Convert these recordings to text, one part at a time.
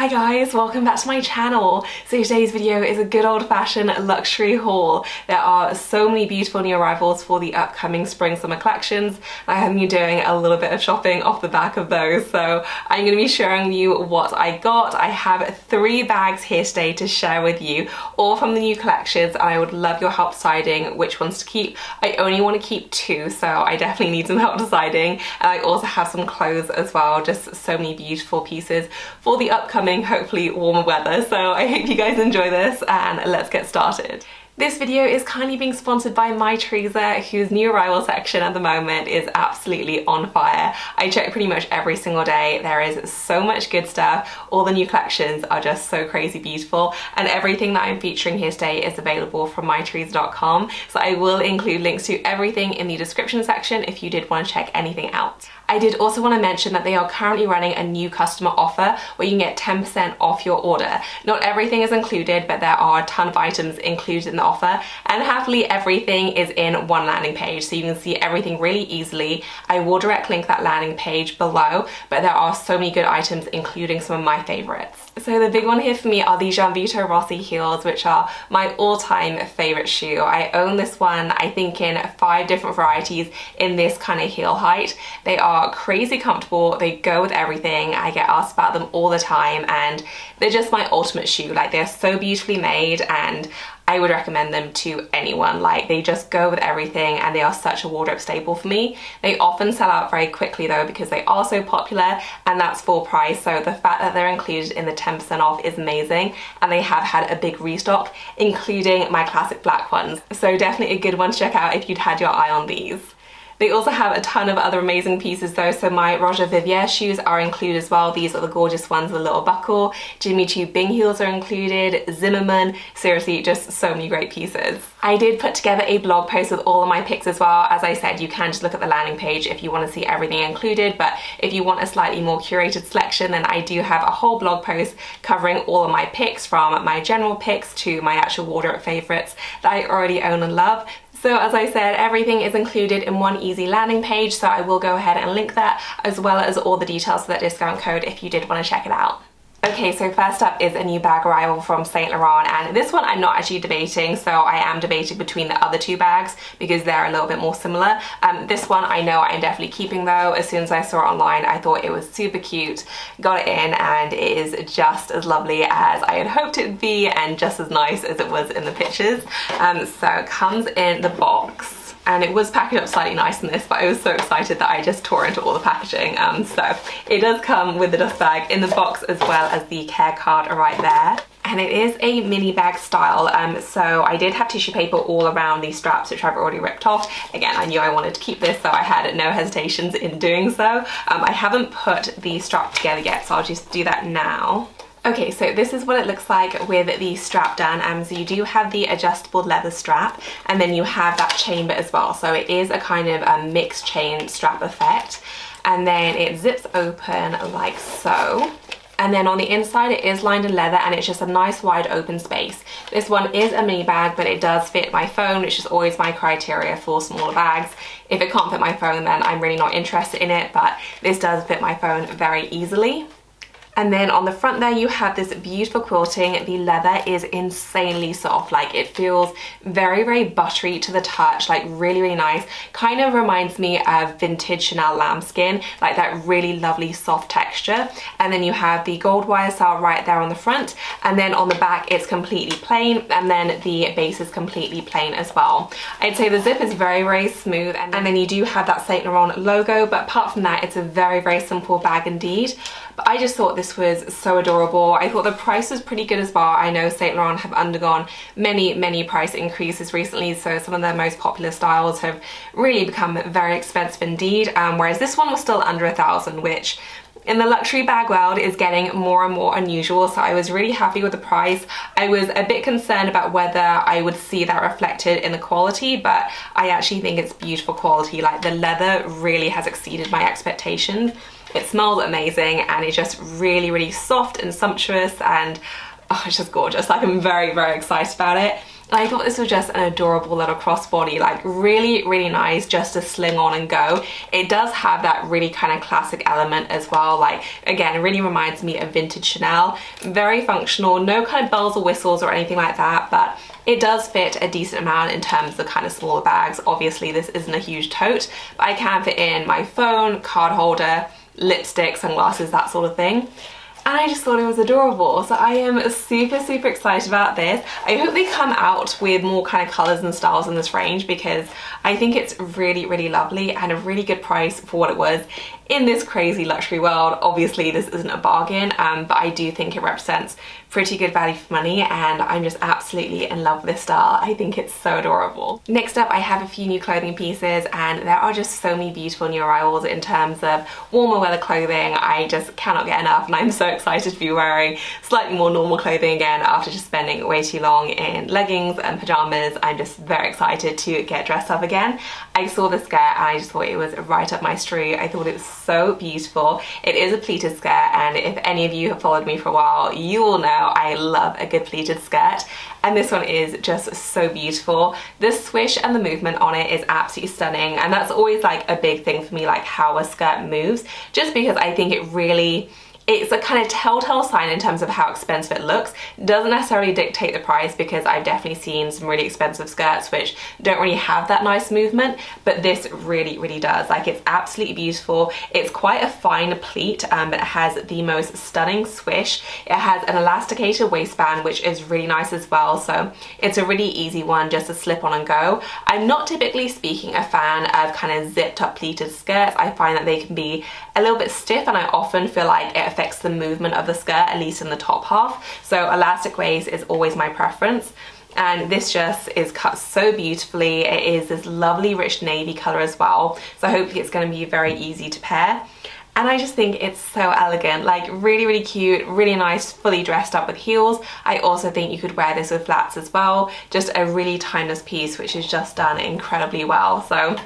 Hi guys, welcome back to my channel. So today's video is a good old-fashioned luxury haul. There are so many beautiful new arrivals for the upcoming spring-summer collections. I have been doing a little bit of shopping off the back of those, so I'm going to be sharing with you what I got. I have 3 bags here today to share with you, all from the new collections, and I would love your help deciding which ones to keep. I only want to keep 2, so I definitely need some help deciding. And I also have some clothes as well, just so many beautiful pieces for the upcoming hopefully warmer weather. So I hope you guys enjoy this and let's get started. This video is kindly being sponsored by Mytheresa, whose new arrival section at the moment is absolutely on fire. I check pretty much every single day. There is so much good stuff. All the new collections are just so crazy beautiful, and everything that I'm featuring here today is available from mytheresa.com. So I will include links to everything in the description section if you did want to check anything out. I did also want to mention that they are currently running a new customer offer where you can get 10% off your order. Not everything is included, but there are a ton of items included in the offer, and happily everything is in one landing page, so you can see everything really easily. I will direct link that landing page below, but there are so many good items, including some of my favorites. So the big one here for me are the Givenchy heels, which are my all-time favorite shoe. I own this one, I think, in 5 different varieties in this kind of heel height. They are crazy comfortable, they go with everything. I get asked about them all the time, and they're just my ultimate shoe. Like, they're so beautifully made, and I would recommend them to anyone. Like, they just go with everything, and they are such a wardrobe staple for me. They often sell out very quickly though, because they are so popular, and that's full price. So the fact that they're included in the 10% off is amazing, and they have had a big restock, including my classic black ones. So definitely a good one to check out if you'd had your eye on these. They also have a ton of other amazing pieces though, so my Roger Vivier shoes are included as well. These are the gorgeous ones with a little buckle. Jimmy Choo Bing heels are included, Zimmermann, seriously just so many great pieces. I did put together a blog post with all of my picks as well. As I said, you can just look at the landing page if you want to see everything included, but if you want a slightly more curated selection, then I do have a whole blog post covering all of my picks, from my general picks to my actual wardrobe favorites that I already own and love. So as I said, everything is included in one easy landing page, so I will go ahead and link that, as well as all the details for that discount code if you did want to check it out. Okay, so first up is a new bag arrival from Saint Laurent, and this one I'm not actually debating, so I am debating between the other 2 bags because they're a little bit more similar. This one I know I'm definitely keeping though. As soon as I saw it online, I thought it was super cute, got it in, and it is just as lovely as I had hoped it would be, and just as nice as it was in the pictures. So it comes in the box. And it was packaged up slightly nicer than this, but I was so excited that I just tore into all the packaging. So it does come with the dust bag in the box, as well as the care card right there. And it is a mini bag style, so I did have tissue paper all around these straps, which I've already ripped off. Again, I knew I wanted to keep this, so I had no hesitations in doing so. I haven't put the strap together yet, so I'll just do that now. Okay, so this is what it looks like with the strap done. So you do have the adjustable leather strap, and then you have that chain bit as well. So it is a kind of a mixed chain strap effect. And then it zips open like so. And then on the inside it is lined in leather, and it's just a nice wide open space. This one is a mini bag, but it does fit my phone, which is always my criteria for smaller bags. If it can't fit my phone, then I'm really not interested in it, but this does fit my phone very easily. And then on the front there you have this beautiful quilting. The leather is insanely soft, like it feels very, very buttery to the touch, like really, really nice. Kind of reminds me of vintage Chanel lambskin, like that really lovely soft texture. And then you have the gold YSL right there on the front, and then on the back it's completely plain, and then the base is completely plain as well. I'd say the zip is very, very smooth, and then you do have that Saint Laurent logo, but apart from that it's a very, very simple bag indeed. But I just thought this was so adorable. I thought the price was pretty good as well. I know Saint Laurent have undergone many price increases recently, so some of their most popular styles have really become very expensive indeed, whereas this one was still under $1,000, which in the luxury bag world is getting more and more unusual, so I was really happy with the price. I was a bit concerned about whether I would see that reflected in the quality, but I actually think it's beautiful quality. Like, the leather really has exceeded my expectations. It smells amazing, and it's just really, really soft and sumptuous, and oh, it's just gorgeous. Like, I'm very, very excited about it. And I thought this was just an adorable little crossbody, like really, really nice just to sling on and go. It does have that really kind of classic element as well. Like, again, it really reminds me of vintage Chanel. Very functional, no kind of bells or whistles or anything like that, but it does fit a decent amount in terms of kind of smaller bags. Obviously, this isn't a huge tote, but I can fit in my phone, card holder, lipstick, sunglasses, that sort of thing. And I just thought it was adorable. So I am super, super excited about this. I hope they come out with more kind of colors and styles in this range, because I think it's really, really lovely and a really good price for what it was in this crazy luxury world. Obviously, this isn't a bargain, but I do think it represents pretty good value for money, and I'm just absolutely in love with this style. I think it's so adorable. Next up, I have a few new clothing pieces, and there are just so many beautiful new arrivals in terms of warmer weather clothing. I just cannot get enough, and I'm so excited to be wearing slightly more normal clothing again after just spending way too long in leggings and pajamas. I'm just very excited to get dressed up again. I saw this skirt and I just thought it was right up my street. I thought it was so beautiful. It is a pleated skirt, and if any of you have followed me for a while, you will know I love a good pleated skirt, and this one is just so beautiful. The swish and the movement on it is absolutely stunning, and that's always like a big thing for me, like how a skirt moves, just because I think it's a kind of telltale sign in terms of how expensive it looks. It doesn't necessarily dictate the price, because I've definitely seen some really expensive skirts which don't really have that nice movement, but this really, really does. Like, it's absolutely beautiful. It's quite a fine pleat, but it has the most stunning swish. It has an elasticated waistband, which is really nice as well, so it's a really easy one just to slip on and go. I'm not typically speaking a fan of kind of zipped up pleated skirts. I find that they can be a little bit stiff, and I often feel like it affects the movement of the skirt, at least in the top half. So elastic waist is always my preference. And this just is cut so beautifully. It is this lovely rich navy color as well, so hopefully it's going to be very easy to pair. And I just think it's so elegant, like really, really cute, really nice, fully dressed up with heels. I also think you could wear this with flats as well. Just a really timeless piece, which is just done incredibly well. So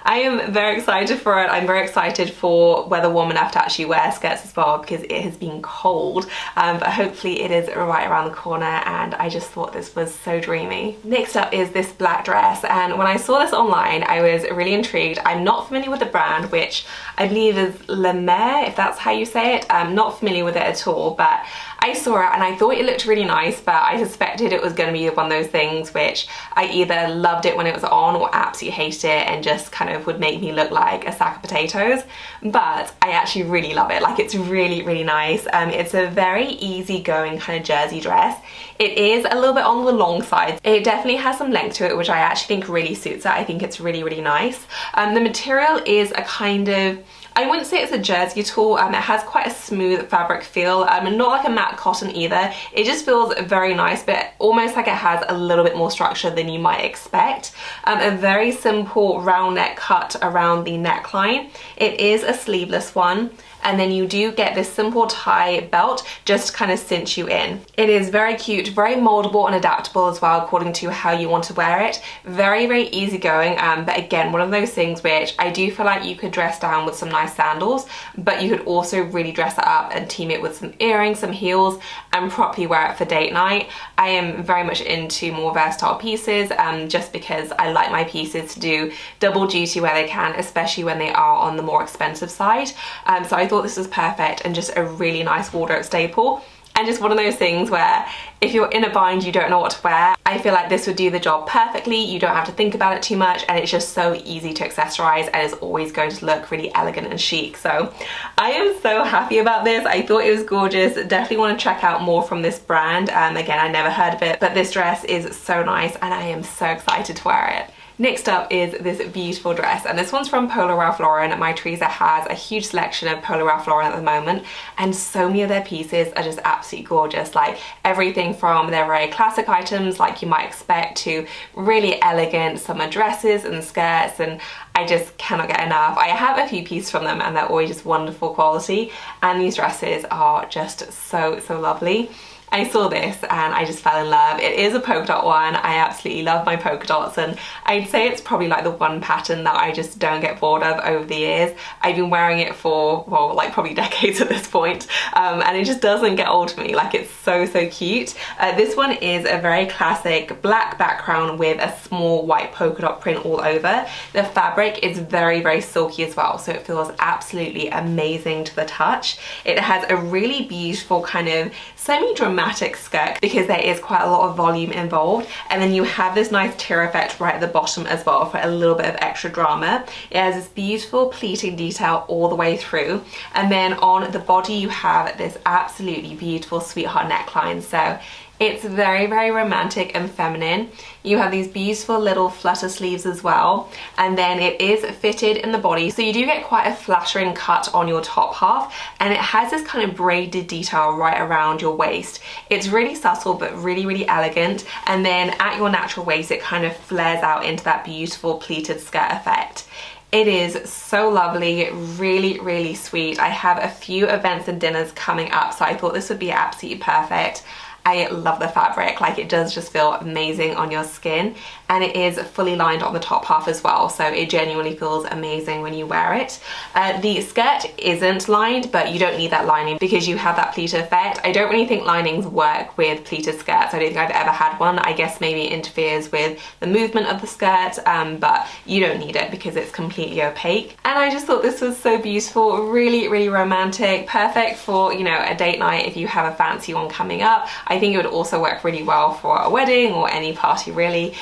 I am very excited for it. I'm very excited for weather warm enough to actually wear skirts as well, because it has been cold, but hopefully it is right around the corner, and I just thought this was so dreamy. Next up is this black dress, and when I saw this online, I was really intrigued. I'm not familiar with the brand, which I believe is Lemaire, if that's how you say it. I'm not familiar with it at all, but I saw it and I thought it looked really nice, but I suspected it was going to be one of those things which I either loved it when it was on or absolutely hated it and just kind of would make me look like a sack of potatoes. But I actually really love it. Like, it's really, really nice. It's a very easygoing kind of jersey dress. It is a little bit on the long side. It definitely has some length to it, which I actually think really suits it. I think it's really, really nice. The material is a kind of, I wouldn't say it's a jersey at all. It has quite a smooth fabric feel, and not like a matte cotton either. It just feels very nice, but almost like it has a little bit more structure than you might expect. A very simple round neck cut around the neckline. It is a sleeveless one, and then you do get this simple tie belt just to kind of cinch you in. It is very cute, very moldable and adaptable as well, according to how you want to wear it. Very, very easygoing, but again, one of those things which I do feel like you could dress down with some nice sandals, but you could also really dress it up and team it with some earrings, some heels, and properly wear it for date night. I am very much into more versatile pieces, just because I like my pieces to do double duty where they can, especially when they are on the more expensive side. So I thought this was perfect and just a really nice wardrobe staple. And just one of those things where if you're in a bind, you don't know what to wear, I feel like this would do the job perfectly. You don't have to think about it too much, and it's just so easy to accessorize, and it's always going to look really elegant and chic. So I am so happy about this. I thought it was gorgeous. Definitely want to check out more from this brand. Again, I never heard of it, but this dress is so nice and I am so excited to wear it. Next up is this beautiful dress, and this one's from Polo Ralph Lauren. Mytheresa has a huge selection of Polo Ralph Lauren at the moment, and so many of their pieces are just absolutely gorgeous. Like, everything from their very classic items like you might expect to really elegant summer dresses and skirts, and I just cannot get enough. I have a few pieces from them and they're always just wonderful quality, and these dresses are just so lovely. I saw this and I just fell in love. It is a polka dot one. I absolutely love my polka dots, and I'd say it's probably like the one pattern that I just don't get bored of over the years. I've been wearing it for, well, like probably decades at this point, and it just doesn't get old to me. Like, it's so cute. This one is a very classic black background with a small white polka dot print all over. The fabric is very silky as well, so it feels absolutely amazing to the touch. It has a really beautiful kind of semi-dramatic skirt because there is quite a lot of volume involved, and then you have this nice tear effect right at the bottom as well for a little bit of extra drama. It has this beautiful pleating detail all the way through, and then on the body you have this absolutely beautiful sweetheart neckline, so it's very romantic and feminine. You have these beautiful little flutter sleeves as well, and then it is fitted in the body, so you do get quite a flattering cut on your top half, and it has this kind of braided detail right around your waist. It's really subtle but really elegant, and then at your natural waist it kind of flares out into that beautiful pleated skirt effect. It is so lovely, really sweet. I have a few events and dinners coming up, so I thought this would be absolutely perfect. I love the fabric, like it does just feel amazing on your skin, and it is fully lined on the top half as well, so it genuinely feels amazing when you wear it. The skirt isn't lined, but you don't need that lining because you have that pleated effect. I don't really think linings work with pleated skirts. I don't think I've ever had one. I guess maybe it interferes with the movement of the skirt, but you don't need it because it's completely opaque. And I just thought this was so beautiful, really romantic, perfect for, you know, a date night if you have a fancy one coming up. I think it would also work really well for a wedding or any party really.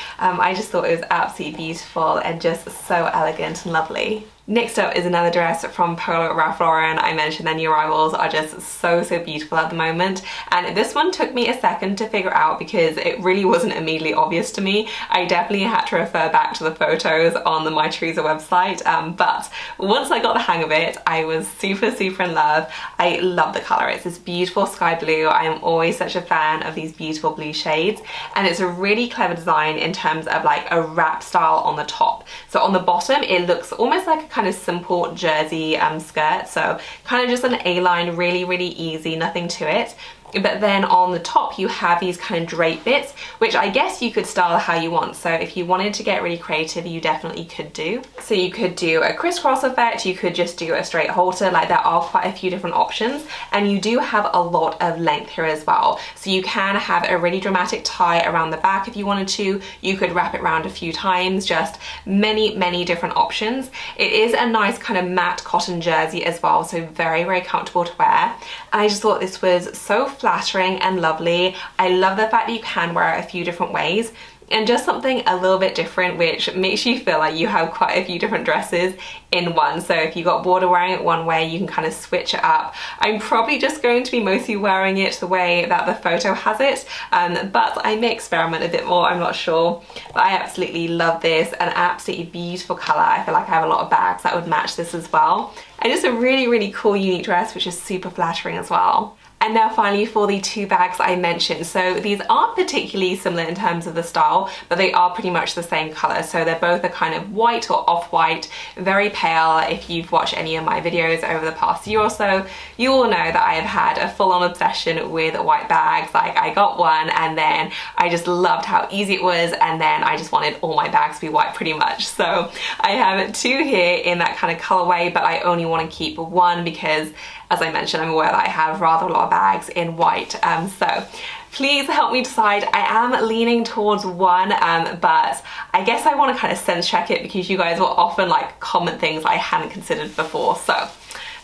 I just thought it was absolutely beautiful and just so elegant and lovely. Next up is another dress from Polo Ralph Lauren. I mentioned their new arrivals are just so beautiful at the moment, and this one took me a second to figure out because it really wasn't immediately obvious to me. I definitely had to refer back to the photos on the Mytheresa website, but once I got the hang of it, I was super in love. I love the colour. It's this beautiful sky blue. I am always such a fan of these beautiful blue shades, and it's a really clever design in terms of like a wrap style on the top. So on the bottom it looks almost like a kind of simple jersey skirt, so kind of just an A-line, really easy, nothing to it. But then on the top you have these kind of drape bits, which I guess you could style how you want. So if you wanted to get really creative, you definitely could do. So you could do a crisscross effect, you could just do a straight halter, like there are quite a few different options, and you do have a lot of length here as well. So you can have a really dramatic tie around the back if you wanted to. You could wrap it around a few times, just many different options. It is a nice kind of matte cotton jersey as well, so very comfortable to wear. I just thought this was so flattering and lovely. I love the fact that you can wear it a few different ways, and just something a little bit different which makes you feel like you have quite a few different dresses in one. So if you got bored of wearing it one way, you can kind of switch it up. I'm probably just going to be mostly wearing it the way that the photo has it, but I may experiment a bit more, I'm not sure. But I absolutely love this, an absolutely beautiful colour. I feel like I have a lot of bags that would match this as well, and just a really cool unique dress which is super flattering as well. And now finally for the two bags I mentioned. So these aren't particularly similar in terms of the style, but they are pretty much the same colour. So they're both a kind of white or off-white, very pale. If you've watched any of my videos over the past year or so, you all know that I have had a full-on obsession with white bags. Like, I got one and then I just loved how easy it was, and then I just wanted all my bags to be white pretty much. So I have two here in that kind of colourway, but I only want to keep one because, as I mentioned, I'm aware that I have rather a lot of bags in white, so please help me decide. I am leaning towards one, but I guess I want to kind of sense check it because you guys will often like comment things I hadn't considered before. So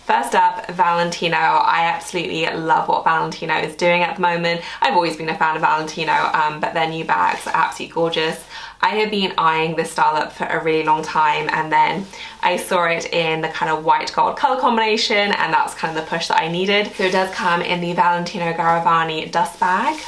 first up, Valentino. I absolutely love what Valentino is doing at the moment. I've always been a fan of Valentino, but their new bags are absolutely gorgeous. I have been eyeing this style up for a really long time, and then I saw it in the kind of white gold color combination, and that's kind of the push that I needed. So it does come in the Valentino Garavani dust bag.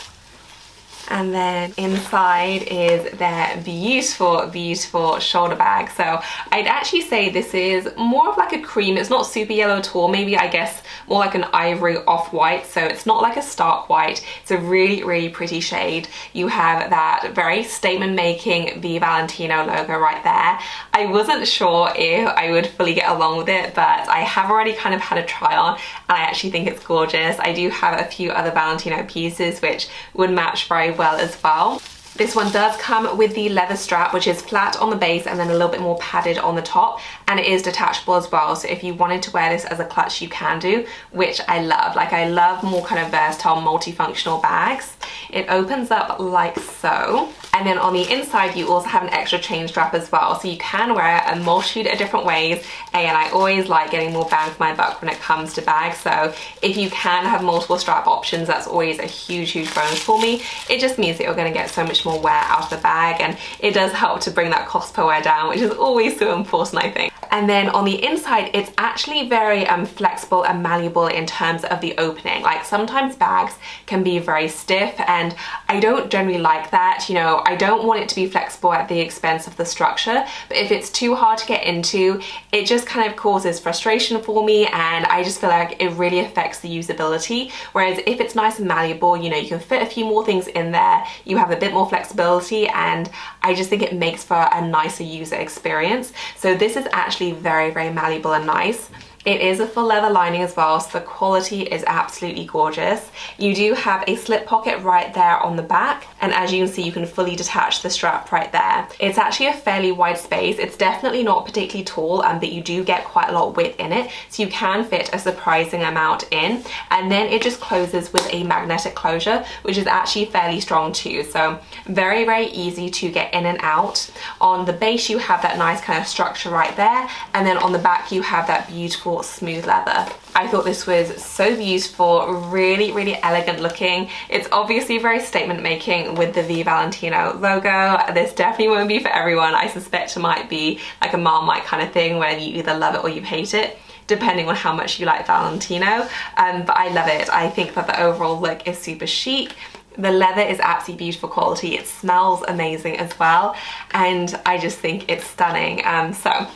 And then inside is their beautiful, beautiful shoulder bag. So I'd actually say this is more of like a cream. It's not super yellow at all. Maybe I guess more like an ivory off-white. So it's not like a stark white. It's a really, really pretty shade. You have that very statement-making V Valentino logo right there. I wasn't sure if I would fully get along with it, but I have already kind of had a try on and I actually think it's gorgeous. I do have a few other Valentino pieces which would match very well as well. This one does come with the leather strap, which is flat on the base and then a little bit more padded on the top, and it is detachable as well. So if you wanted to wear this as a clutch, you can do, which I love. Like, I love more kind of versatile multifunctional bags. It opens up like so, and then on the inside you also have an extra chain strap as well, so you can wear it a multitude of different ways. And I always like getting more bang for my buck when it comes to bags, so if you can have multiple strap options, that's always a huge, huge bonus for me. It just means that you're going to get so much more wear out of the bag, and it does help to bring that cost per wear down, which is always so important, I think. And then on the inside, it's actually very flexible and malleable in terms of the opening. Like, sometimes bags can be very stiff and I don't generally like that. You know, I don't want it to be flexible at the expense of the structure, but if it's too hard to get into, it just kind of causes frustration for me, and I just feel like it really affects the usability. Whereas if it's nice and malleable, you know, you can fit a few more things in there, you have a bit more flexibility, and I just think it makes for a nicer user experience. So this is actually very, very malleable and nice. It is a full leather lining as well, so the quality is absolutely gorgeous. You do have a slip pocket right there on the back, and as you can see, you can fully detach the strap right there. It's actually a fairly wide space. It's definitely not particularly tall, but you do get quite a lot of width in it, so you can fit a surprising amount in. And then it just closes with a magnetic closure, which is actually fairly strong too, so very, very easy to get in and out. On the base, you have that nice kind of structure right there, and then on the back, you have that beautiful smooth leather. I thought this was so beautiful, really, really elegant looking. It's obviously very statement making with the V Valentino logo. This definitely won't be for everyone. I suspect it might be like a Marmite kind of thing where you either love it or you hate it, depending on how much you like Valentino. But I love it. I think that the overall look is super chic. The leather is absolutely beautiful quality. It smells amazing as well, and I just think it's stunning. So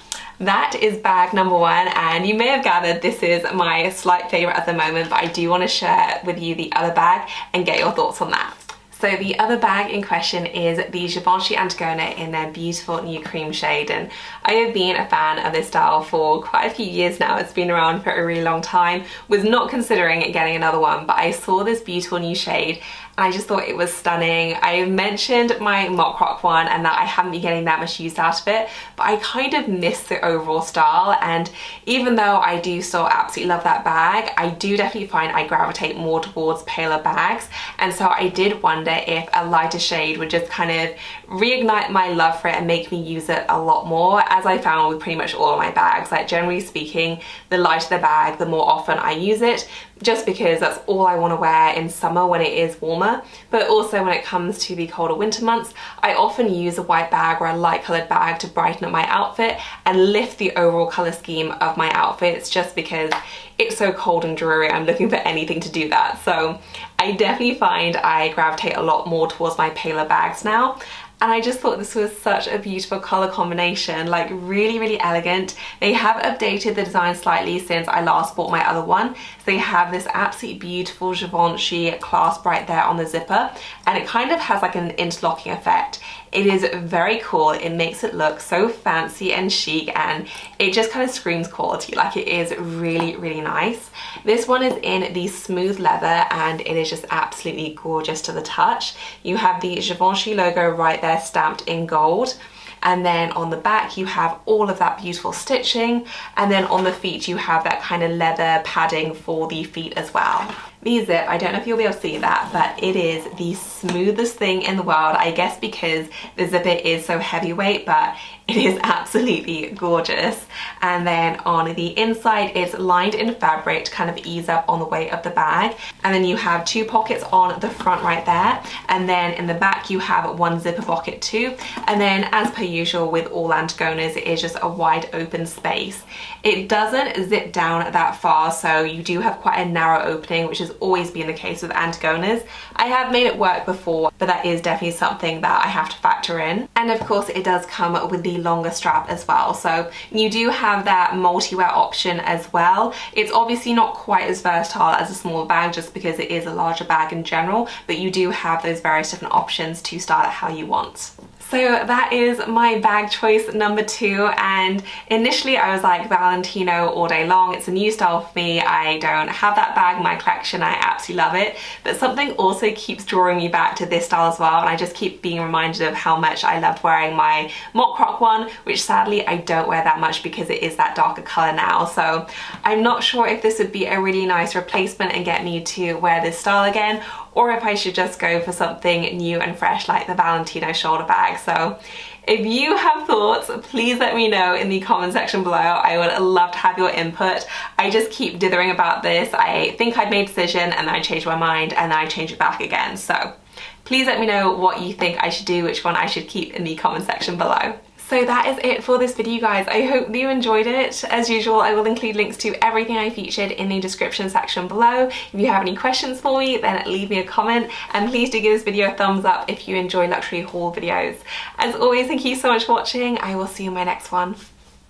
that is bag number one, and you may have gathered this is my slight favorite at the moment, but I do want to share with you the other bag and get your thoughts on that. So the other bag in question is the Givenchy Antigona in their beautiful new cream shade, and I have been a fan of this style for quite a few years now. It's been around for a really long time. Was not considering getting another one, but I saw this beautiful new shade and I just thought it was stunning. I mentioned my mock rock one and that I haven't been getting that much use out of it, but I kind of miss the overall style, and even though I do still absolutely love that bag, I do definitely find I gravitate more towards paler bags, and so I did wonder if a lighter shade would just kind of reignite my love for it and make me use it a lot more, as I found with pretty much all of my bags. Like, generally speaking, the lighter the bag, the more often I use it, just because that's all I want to wear in summer when it is warmer. But also when it comes to the colder winter months, I often use a white bag or a light coloured bag to brighten up my outfit and lift the overall colour scheme of my outfits, just because it's so cold and dreary. I'm looking for anything to do that. So I definitely find I gravitate a lot more towards my paler bags now. And I just thought this was such a beautiful colour combination, like really, really elegant. They have updated the design slightly since I last bought my other one. So they have this absolutely beautiful Givenchy clasp right there on the zipper, and it kind of has like an interlocking effect. It is very cool. It makes it look so fancy and chic, and it just kind of screams quality. Like, it is really, really nice. This one is in the smooth leather, and it is just absolutely gorgeous to the touch. You have the Givenchy logo right there stamped in gold. And then on the back you have all of that beautiful stitching, and then on the feet you have that kind of leather padding for the feet as well. The zip, I don't know if you'll be able to see that, but it is the smoothest thing in the world, I guess because the zipper is so heavyweight, but it is absolutely gorgeous. And then on the inside, it's lined in fabric to kind of ease up on the weight of the bag. And then you have 2 pockets on the front right there. And then in the back, you have 1 zipper pocket too. And then as per usual with all Antigonas, it is just a wide open space. It doesn't zip down that far, so you do have quite a narrow opening, which has always been the case with Antigonas. I have made it work before, but that is definitely something that I have to factor in. And of course, it does come with the longer strap as well, so you do have that multi-wear option as well. It's obviously not quite as versatile as a smaller bag just because it is a larger bag in general, but you do have those various different options to style it how you want. So that is my bag choice number 2, and initially I was like Valentino all day long. It's a new style for me. I don't have that bag in my collection. I absolutely love it, but something also keeps drawing me back to this style as well, and I just keep being reminded of how much I loved wearing my mock croc one, which sadly I don't wear that much because it is that darker color now. So I'm not sure if this would be a really nice replacement and get me to wear this style again, or if I should just go for something new and fresh like the Valentino shoulder bag. So if you have thoughts, please let me know in the comment section below. I would love to have your input. I just keep dithering about this. I think I'd made a decision and then I changed my mind and then I change it back again. So please let me know what you think I should do, which one I should keep in the comment section below. So that is it for this video, guys. I hope you enjoyed it. As usual, I will include links to everything I featured in the description section below. If you have any questions for me, then leave me a comment, and please do give this video a thumbs up if you enjoy luxury haul videos. As always, thank you so much for watching. I will see you in my next one.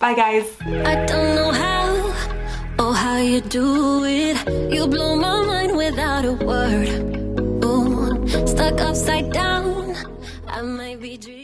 Bye, guys. I don't know how you do it. You blow my mind without a word. Ooh, stuck upside down. I might be dreaming.